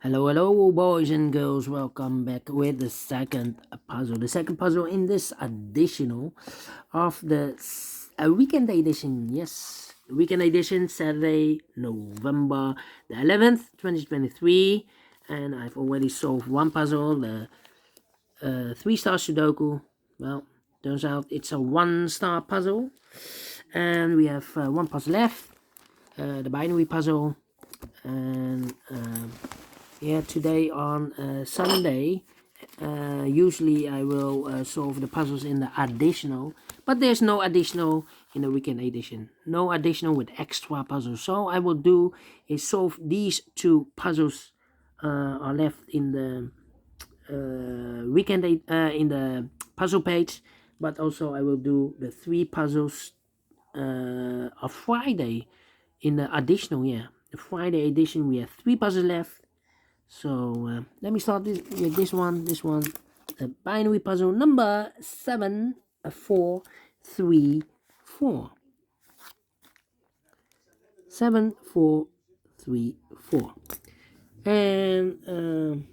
Hello, hello, boys and girls. Welcome back with the second puzzle. The second puzzle in this additional of the weekend edition. Yes, weekend edition, Saturday, November the 11th, 2023. And I've already solved one puzzle, the 3-star Sudoku. Well, turns out it's a 1-star puzzle. And we have one puzzle left, the binary puzzle. And yeah, today on Sunday, usually I will solve the puzzles in the additional, but there's no additional in the weekend edition. No additional with extra puzzles. So I will do is solve these two puzzles are left in the weekend in the puzzle page, but also I will do the 3 puzzles of Friday in the additional. Yeah, the Friday edition we have 3 puzzles left. So let me start with this one. The binary puzzle number 7434. 7434. And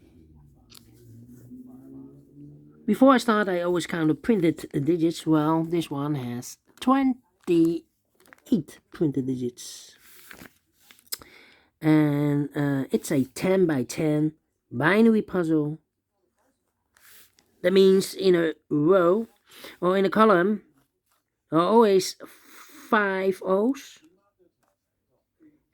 before I start, I always kind of printed the digits. Well, this one has 28 printed digits. And it's a 10 by 10 binary puzzle. That means in a row or in a column are always 5 O's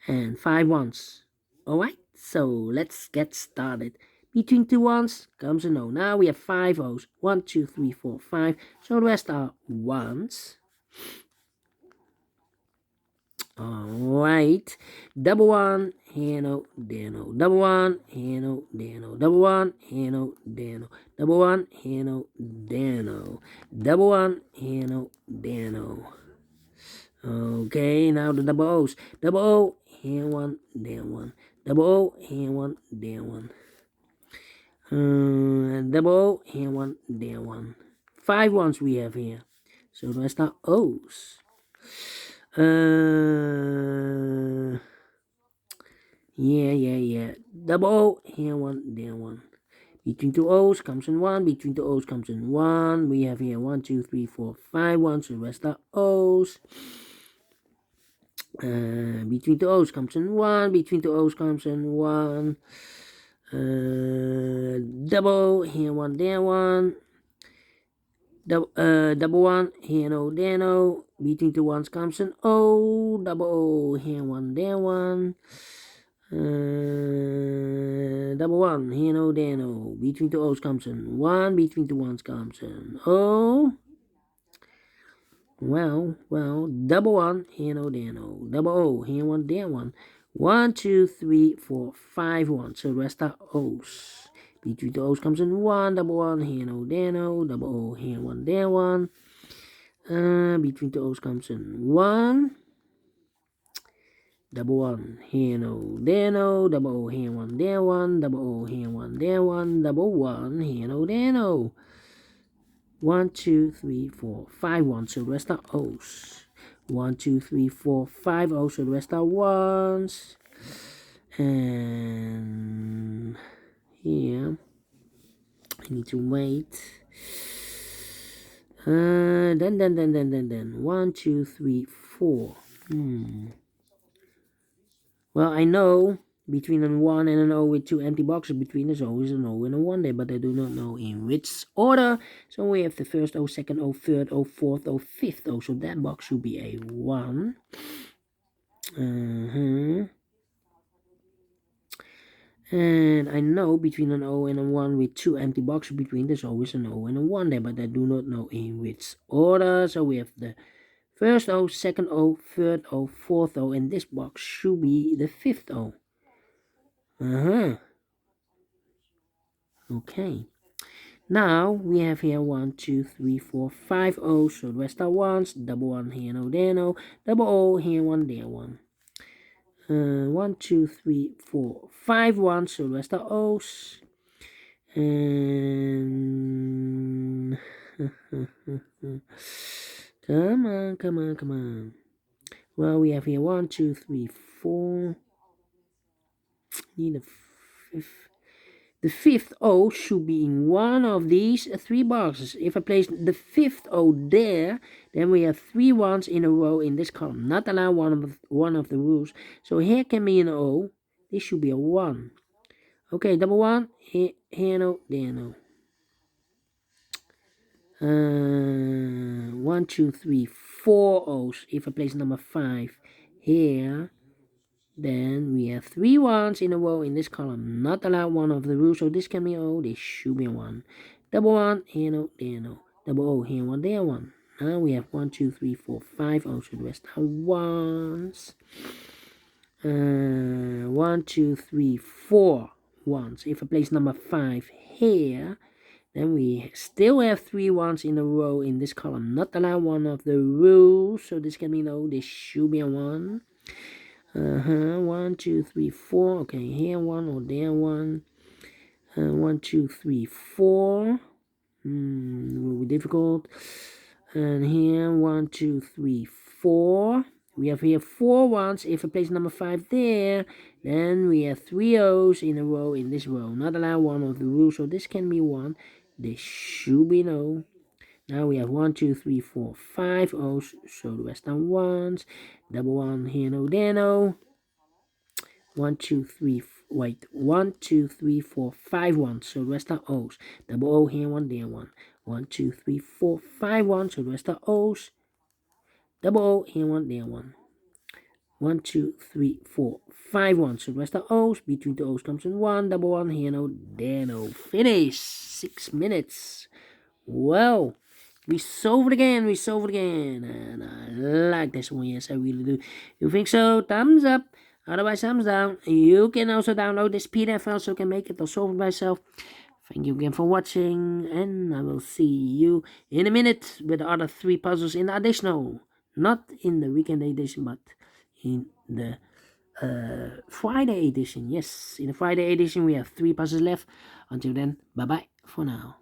and 5 ones. Alright, so let's get started. Between 2 ones comes an O. Now we have 5 O's. 1, 2, 3, 4, 5. So the rest are ones. Alright, double one, here no, there no, double one, here no, there no, double one, here no, there no, double one, here no, there no, double one, here no, there no. Okay, now the double O's. Double O, here one, there one. Double O, here one, there one. Double O, here one, there one. 5 ones we have here. So the rest are O's. Yeah. Double O, here one, there one. Between 2 O's comes in 1. Between 2 O's comes in 1. We have here 1, 2, 3, 4, 5 ones. So the rest are O's. Between 2 O's comes in 1. Between 2 O's comes in 1. Double, here one, there one. Double one, here no, there no. Between 2 ones comes an O. Double O, here one, there one. Double one, here no, there no. Between 2 O's comes an 1. Between 2 ones comes an O. Well, double one, here no, there no. Double O, here one, there one. 1, 2, 3, 4, 5 ones. So the rest are O's. Between the O's comes in 1, double one, here no, there no. Double O, here one, there one. Between the O's comes in 1. Double one, here no, there no. Double O, here one, there one. Double O, here one, there one. Double one, here no, there no. 1, 2, 3, 4, 5 ones. So the rest are O's. 1, 2, 3, 4, 5 O's. So the rest are ones. And here I need to wait. Then 1, 2, 3, 4. Well, I know between a 1 and an O with 2 empty boxes between us always an O and a 1 there, but I do not know in which order. So we have the first O, second O, third O, fourth O, fifth O. So that box should be a 1. And I know between an O and a 1 with 2 empty boxes between, there's always an O and a 1 there, but I do not know in which order. So we have the first O, second O, third O, fourth O, and this box should be the fifth O. Okay. Now we have here 1, 2, 3, 4, 5 O's. So the rest are ones. Double one, here no, there no. Double O, here one, there one. 1, 2, 3, 4, 5 ones. So the rest are O's. And come on. Well, we have here 1, 2, 3, 4. Need a The fifth O should be in one of these three boxes. If I place the fifth O there, then we have 3 ones in a row in this column. Not allow one of the rules. So here can be an O. This should be a 1. Okay, double 1. Here no, there no. 1, 2, 3, 4 O's. If I place number 5 here, then we have 3 ones in a row in this column. Not allowed one of the rules, so this can be O, this should be a 1. Double 1, here no, there no. Double O, here 1, there 1. Now we have 1, 2, 3, 4, 5 O's, so the rest are 1s. 1, 2, 3, 4 ones. If I place number 5 here, then we still have 3 ones in a row in this column. Not allowed one of the rules, so this can be no, this should be a 1. 1, 2, 3, 4. Okay, here 1 or there 1. 1, 2, 3, 4. Will be difficult. And here 1, 2, 3, 4. We have here 4 ones. If I place number 5 there, then we have 3 O's in a row in this row. Not allowed one of the rules, so this can be 1. This should be no. Now we have 1, 2, 3, 4, 5 O's, so the rest are 1s. Double 1, here no, there no. 1, 2, 3, wait, 1, 2, 3, 4, 5 ones, so the rest are O's. Double O, here 1, there 1. 1, 2, 3, 4, 5 ones, so the rest are O's. Double O, here 1, there 1. 1, 2, 3, 4, 5 ones, so the rest are O's. Between the O's comes in 1. Double 1, here no, there no. Finish. 6 minutes. Well, we solved it again, and I like this one, yes, I really do. You think so? Thumbs up, otherwise thumbs down. You can also download this PDF file so you can make it or solve it by yourself. Thank you again for watching, and I will see you in a minute with the other 3 puzzles in the additional. Not in the weekend edition, but in the Friday edition. Yes, in the Friday edition we have 3 puzzles left. Until then, bye-bye for now.